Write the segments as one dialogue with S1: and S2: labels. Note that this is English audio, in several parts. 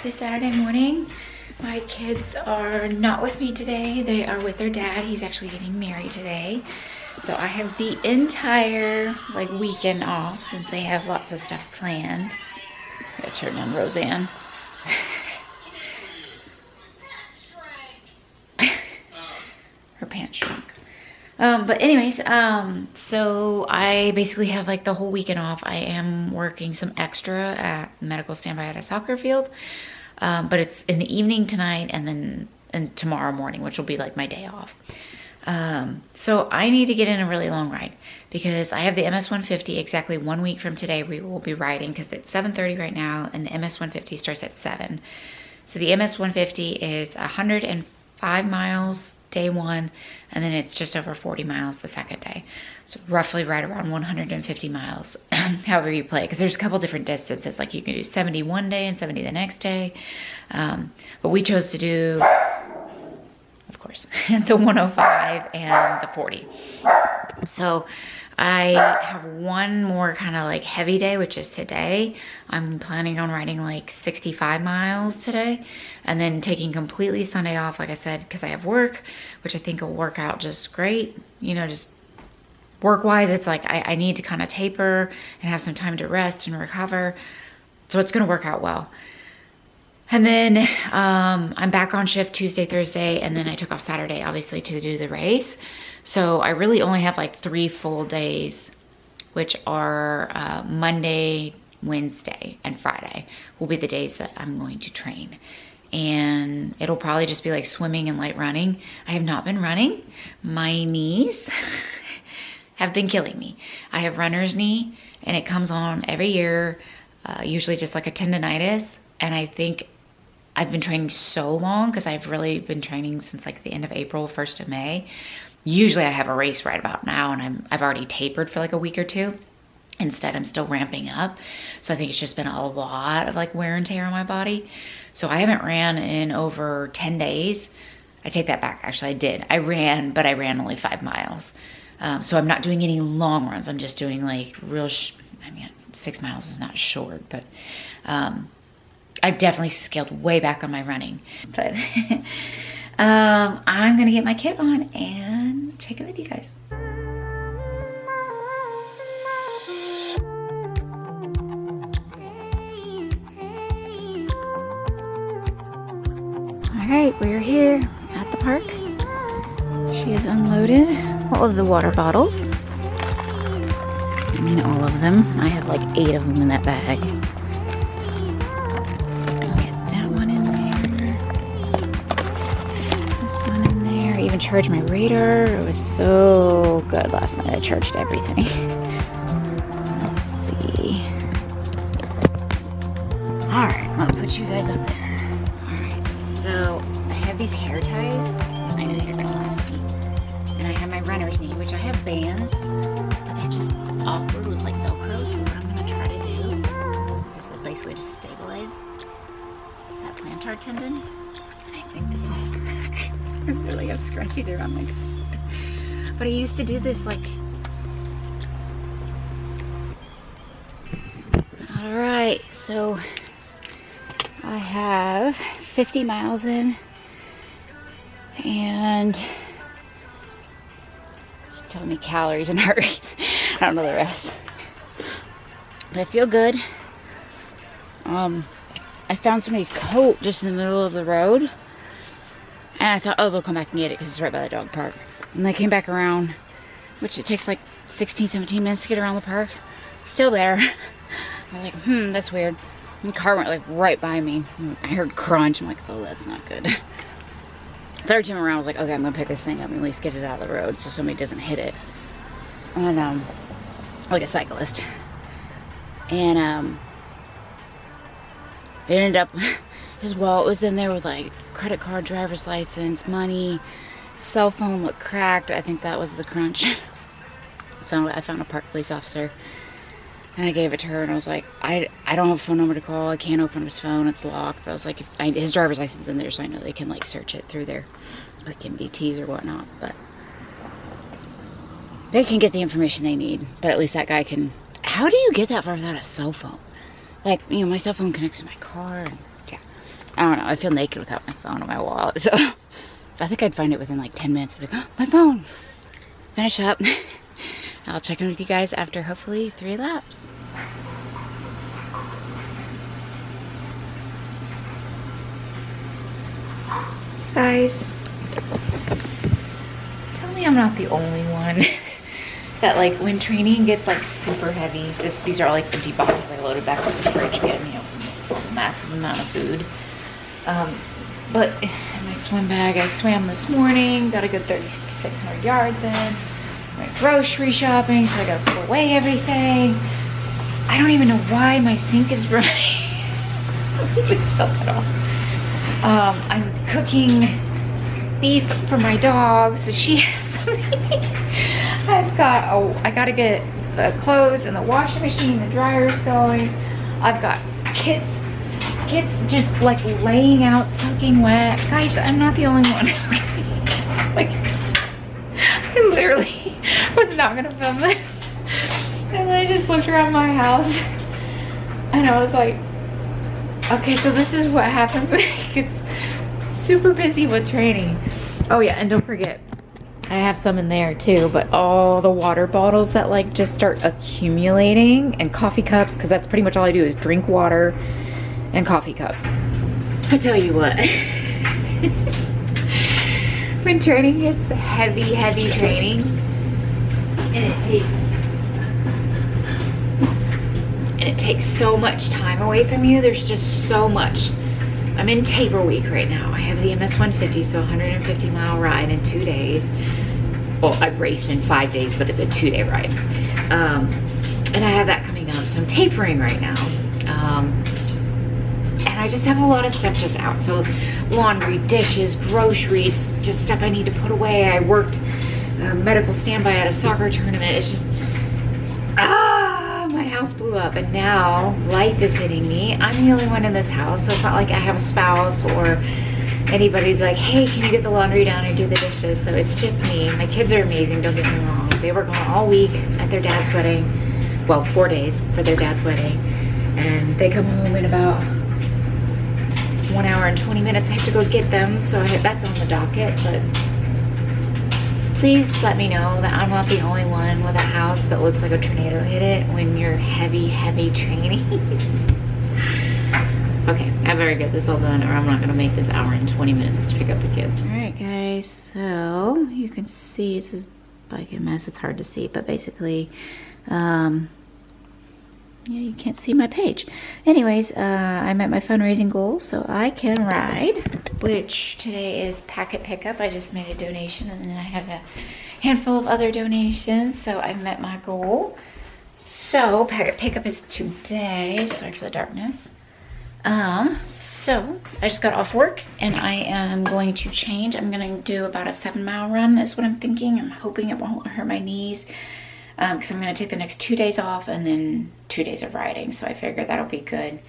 S1: This Saturday morning. My kids are not with me today. They are with their dad. He's actually getting married today. So I have the entire weekend off since they have lots of stuff planned. I gotta turn on Roseanne. Her pants shrunk. But anyways, so I basically have the whole weekend off. I am working some extra at medical standby at a soccer field. But it's in the evening tonight and tomorrow morning, which will be my day off. So I need to get in a really long ride because I have the MS-150 exactly 1 week from today. We will be riding because it's 7:30 right now and the MS-150 starts at 7. So the MS-150 is 105 miles day one, and then it's just over 40 miles the second day. So roughly right around 150 miles, however you play, because there's a couple different distances. You can do 70 one day and 70 the next day. But we chose to do, of course, the 105 and the 40. So I have one more kind of heavy day, which is today. I'm planning on riding 65 miles today and then taking completely Sunday off, like I said, because I have work, which I think will work out just great. You know, just work-wise, it's I need to kind of taper and have some time to rest and recover. So it's going to work out well. And then I'm back on shift Tuesday, Thursday, and then I took off Saturday, obviously, to do the race. So I really only have 3 full days, which are Monday, Wednesday, and Friday will be the days that I'm going to train. And it'll probably just be swimming and light running. I have not been running. My knees have been killing me. I have runner's knee and it comes on every year, usually just a tendonitis. And I think I've been training so long because I've really been training since the end of April, 1st of May. Usually I have a race right about now and I've already tapered for a week or two. Instead, I'm still ramping up. So I think it's just been a lot of wear and tear on my body. So I haven't ran in over 10 days. I take that back. Actually, I did. I ran, but I ran only 5 miles. So I'm not doing any long runs. I'm just doing real, 6 miles is not short, but I've definitely scaled way back on my running. But I'm going to get my kit on and check it with you guys. All right, we're here at the park. She has unloaded all of the water bottles. I mean, all of them. I have 8 of them in that bag. Get that one in there. This one in there. I even charged my radar. It was so good last night. I charged everything. Let's see. All right, I'll put you guys up there. So I have these hair ties. I know you're gonna laugh at me. And I have my runner's knee, which I have bands, but they're just awkward with Velcro. So what I'm gonna try to do is this will basically just stabilize that plantar tendon. And I think this will work. I really have scrunchies around my chest. But I used to do this All right, so I have 50 miles in and it's telling me calories and heart rate. I don't know the rest, but I feel good. I found somebody's coat just in the middle of the road and I thought, oh, they'll come back and get it because it's right by the dog park. And they came back around, which it takes 16, 17 minutes to get around the park. Still there. I was that's weird. And the car went right by me. I heard crunch. I'm oh, that's not good. Third time around, I was okay, I'm gonna pick this thing up and at least get it out of the road so somebody doesn't hit it. And like a cyclist. And it ended up, his wallet was in there with credit card, driver's license, money, cell phone looked cracked. I think that was the crunch. So I found a park police officer. And I gave it to her and I was I don't have a phone number to call. I can't open his phone. It's locked. But I was his driver's license is in there so I know they can search it through their MDTs or whatnot. But they can get the information they need. But at least that guy can. How do you get that far without a cell phone? My cell phone connects to my car. And, yeah.
S2: I don't know, I feel naked without my phone on my wallet. So I think I'd find it within like 10 minutes. I'd be like, oh, my phone. Finish up. I'll check in with you guys after hopefully 3 laps.
S1: Guys, tell me I'm not the only one that like when training gets like super heavy. These are all like empty boxes I loaded back up the fridge again, you know, from a massive amount of food. But in my swim bag, I swam this morning, got a good 3,600 yards in. Went grocery shopping, so I gotta put away everything. I don't even know why my sink is running. Let's shut that off. I'm cooking beef for my dog, so she has something. I gotta get the clothes in the washing machine, the dryer's going. I've got kids just like laying out, soaking wet. Guys, I'm not the only one. Like, I literally was not gonna film this. And I just looked around my house and I was like, okay, so this is what happens when it gets super busy with training. Oh yeah, and don't forget, I have some in there too, but all the water bottles that like just start accumulating, and coffee cups, because that's pretty much all I do is drink water and coffee cups. I tell you what, when training gets heavy training, and it takes so much time away from you, there's just so much. I'm in taper week right now. I have the MS 150, so 150 mile ride in 2 days. Well, I race in 5 days, but it's a 2-day ride. And I have that coming up, so I'm tapering right now. And I just have a lot of stuff just out. So laundry, dishes, groceries, just stuff I need to put away. I worked medical standby at a soccer tournament. It's just, my house blew up, and now life is hitting me. I'm the only one in this house, so it's not like I have a spouse or anybody to be like, hey, can you get the laundry down or do the dishes? So it's just me. My kids are amazing, don't get me wrong. They were gone all week at their dad's wedding. Well, 4 days for their dad's wedding. And they come home in about 1 hour and 20 minutes. I have to go get them, so that's on the docket. But please let me know that I'm not the only one with a house that looks like a tornado hit it when you're heavy training. Okay, I better get this all done or I'm not gonna make this hour and 20 minutes to pick up the kids. All right, guys, so you can see, it says bike MS, it's hard to see, but basically, yeah, you can't see my page. Anyways, I met my fundraising goal, so I can ride, which today is packet pickup. I just made a donation and then I had a handful of other donations, so I met my goal. So packet pickup is today. Sorry for the darkness. So I just got off work and I am going to change. I'm gonna do about a 7-mile run is what I'm thinking. I'm hoping it won't hurt my knees. Because I'm going to take the next 2 days off and then 2 days of riding. So I figured that'll be good.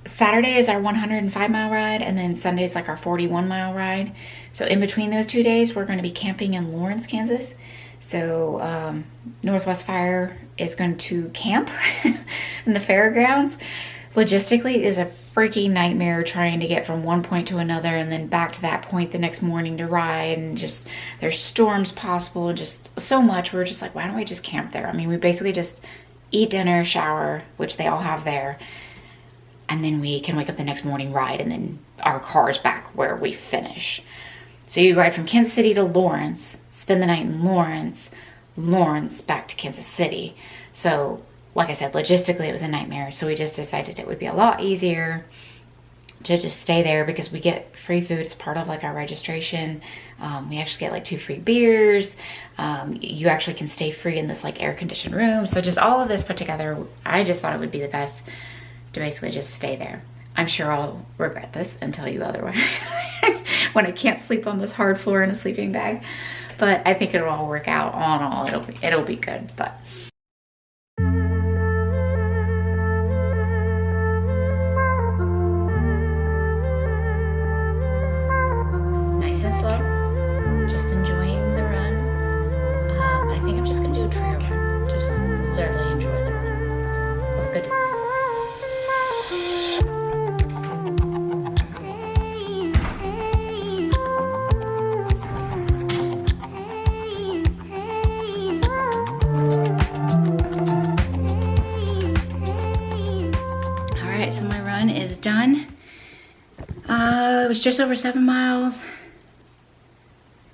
S1: Saturday is our 105-mile ride, and then Sunday is like our 41-mile ride. So in between those 2 days, we're going to be camping in Lawrence, Kansas. So Northwest Fire is going to camp in the fairgrounds. Logistically, it is a freaking nightmare trying to get from one point to another and then back to that point the next morning to ride, and just there's storms possible and just so much. We're just like, why don't we just camp there? I mean, we basically just eat dinner, shower, which they all have there, and then we can wake up the next morning, ride, and then our car's back where we finish. So you ride from Kansas City to Lawrence, spend the night in Lawrence, back to Kansas City. So like I said, logistically, it was a nightmare. So we just decided it would be a lot easier to just stay there because we get free food. It's part of like our registration. We actually get like 2 free beers. You actually can stay free in this like air conditioned room. So just all of this put together, I just thought it would be the best to basically just stay there. I'm sure I'll regret this and tell you otherwise when I can't sleep on this hard floor in a sleeping bag. But I think it'll all work out. All in all, it'll be good. But Alright, so my run is done. It was just over 7 miles.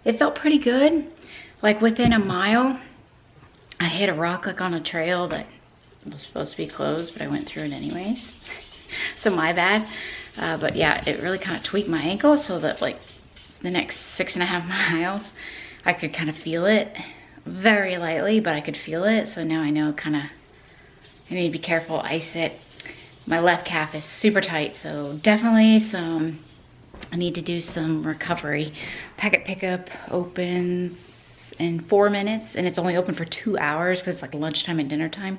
S1: It felt pretty good. Like within a mile, I hit a rock like on a trail that was supposed to be closed, but I went through it anyways. So my bad. But yeah, it really kind of tweaked my ankle so that like the next 6.5 miles, I could kind of feel it very lightly, but I could feel it. So now I know kind of, I need to be careful, ice it. My left calf is super tight, so definitely I need to do some recovery. Packet pickup opens in 4 minutes, and it's only open for 2 hours because it's like lunchtime and dinner time.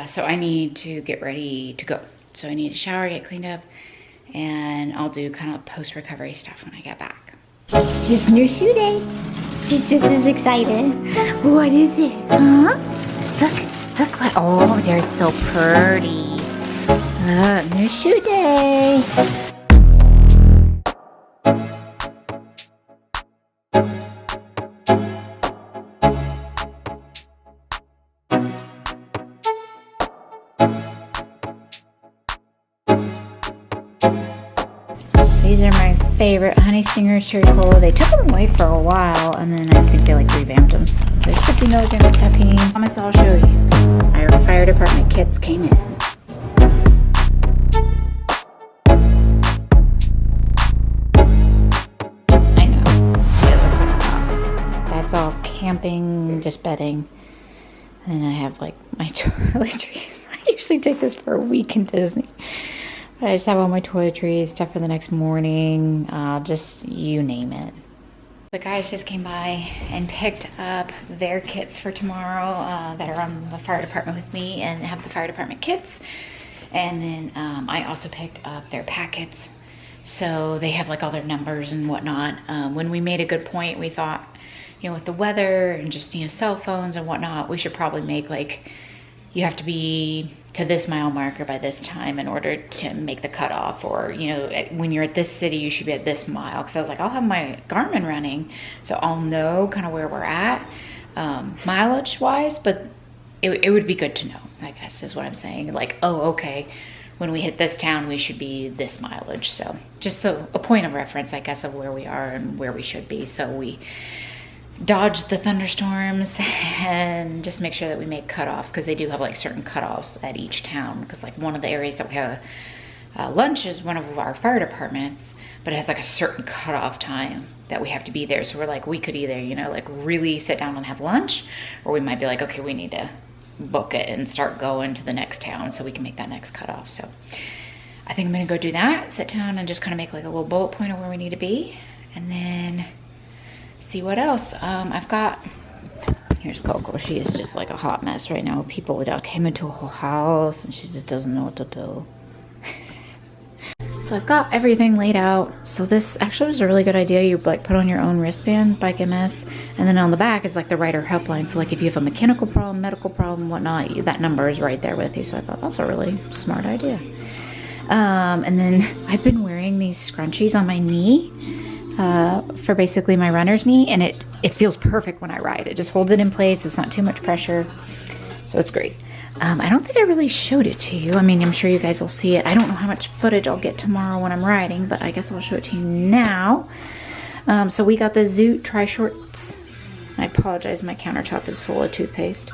S1: So I need to get ready to go. So I need to shower, get cleaned up, and I'll do kind of post-recovery stuff when I get back.
S3: It's new shoe day. She's just as excited. What is it? Huh? Look what, oh, they're so pretty. New shoe day.
S1: These are my favorite Honey Stinger Cherry Cola. They took them away for a while, and then I think they like revamped them. So there's 50 milligrams of caffeine. I promise I'll show you. Our fire department kits came in. I know, it looks like a lot. That's all camping, just bedding. And I have like my toiletries. I usually take this for a week in Disney. I just have all my toiletries, stuff for the next morning, just you name it. The guys just came by and picked up their kits for tomorrow that are on the fire department with me and have the fire department kits. And then I also picked up their packets. So they have like all their numbers and whatnot. When we made a good point, we thought, you know, with the weather and just, you know, cell phones and whatnot, we should probably make like, you have to be to this mile marker by this time in order to make the cutoff, or, you know, when you're at this city, you should be at this mile. Because I was like, I'll have my Garmin running, so I'll know kind of where we're at mileage wise, but it would be good to know, I guess is what I'm saying. Like, oh, okay, when we hit this town, we should be this mileage. So just so a point of reference, I guess, of where we are and where we should be. So we dodge the thunderstorms and just make sure that we make cutoffs, because they do have like certain cutoffs at each town. Because like one of the areas that we have lunch is one of our fire departments, but it has like a certain cutoff time that we have to be there. So we're like, we could either, you know, like really sit down and have lunch, or we might be like, okay, we need to book it and start going to the next town so we can make that next cutoff. So I think I'm gonna go do that, sit down and just kind of make like a little bullet point of where we need to be, and then see what else. I've got, here's Coco. She is just like a hot mess right now. People came into a whole house and she just doesn't know what to do. So I've got everything laid out. So this actually is a really good idea. You like put on your own wristband, Bike MS, and then on the back is like the rider helpline. So like if you have a mechanical problem, medical problem, whatnot, that number is right there with you. So I thought that's a really smart idea. And then I've been wearing these scrunchies on my knee for basically my runner's knee, and it feels perfect when I ride. It just holds it in place. It's not too much pressure, so it's great. I don't think I really showed it to you. I mean, I'm sure you guys will see it. I don't know how much footage I'll get tomorrow when I'm riding, but I guess I'll show it to you now. So we got the Zoot tri-shorts. I apologize, my countertop is full of toothpaste.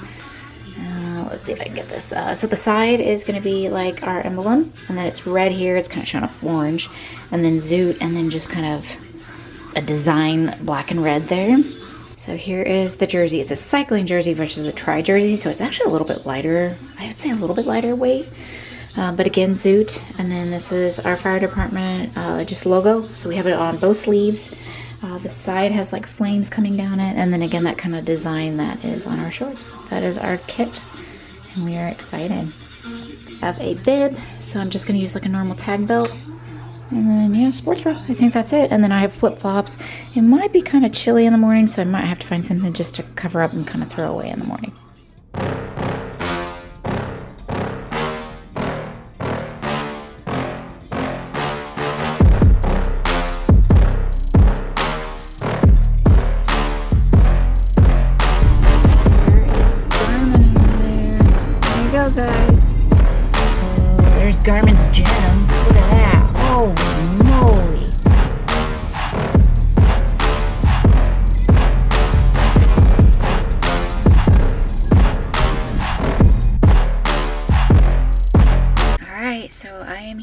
S1: Let's see if I can get this. So the side is going to be like our emblem, and then it's red here. It's kind of showing up orange, and then Zoot, and then just kind of a design black and red there. So here is the jersey. It's a cycling jersey versus a tri jersey, so it's actually a little bit lighter. I would say a little bit lighter weight, but again, Zoot. And then this is our fire department just logo. So we have it on both sleeves. The side has like flames coming down it, and then again that kind of design that is on our shorts. That is our kit, and we are excited. I have a bib, so I'm just going to use like a normal tag belt. And then, yeah, sports bra. I think that's it. And then I have flip-flops. It might be kind of chilly in the morning, so I might have to find something just to cover up and kind of throw away in the morning. There you go, guys. There's Garmin's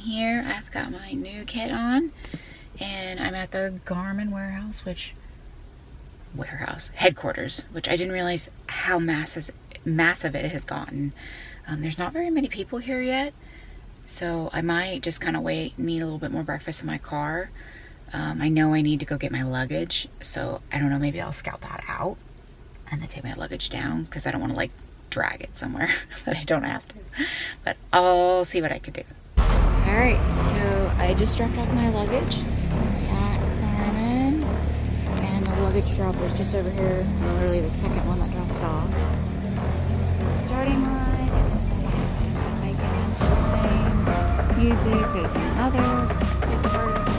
S2: here. I've got my new kit on, and I'm at the Garmin headquarters, which I didn't realize how massive it has gotten. There's not very many people here yet, so I might just kind of wait and eat a little bit more breakfast in my car. I know I need to go get my luggage, so I don't know, maybe I'll scout that out and then take my luggage down, because I don't want to like drag it somewhere that I don't have to, but I'll see what I could do. All right, so I just dropped off my luggage at Garmin, and the luggage drop was just over here, literally the second one that dropped it off. The starting line, and then I get music, there's another part of the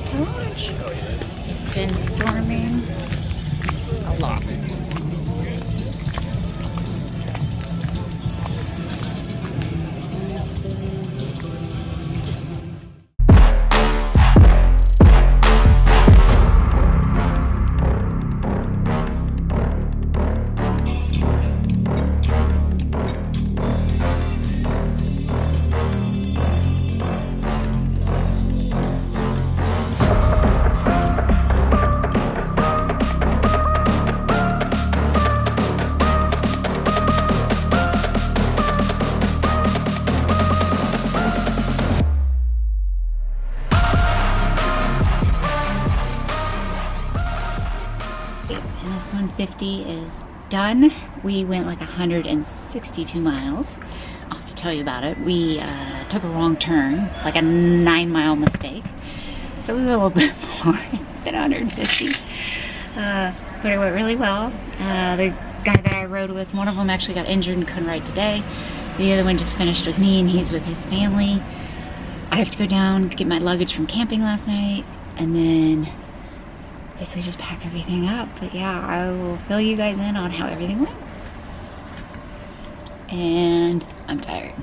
S2: to launch. It's been storming a lot. And this 150 is done. We went like 162 miles. I'll have to tell you about it. We took a wrong turn, like a 9-mile mistake. So we went a little bit more than 150. But it went really well. The guy that I rode with, one of them actually got injured and couldn't ride today. The other one just finished with me, and he's with his family. I have to go down, get my luggage from camping last night, and then basically just pack everything up. But yeah, I will fill you guys in on how everything went. And I'm tired.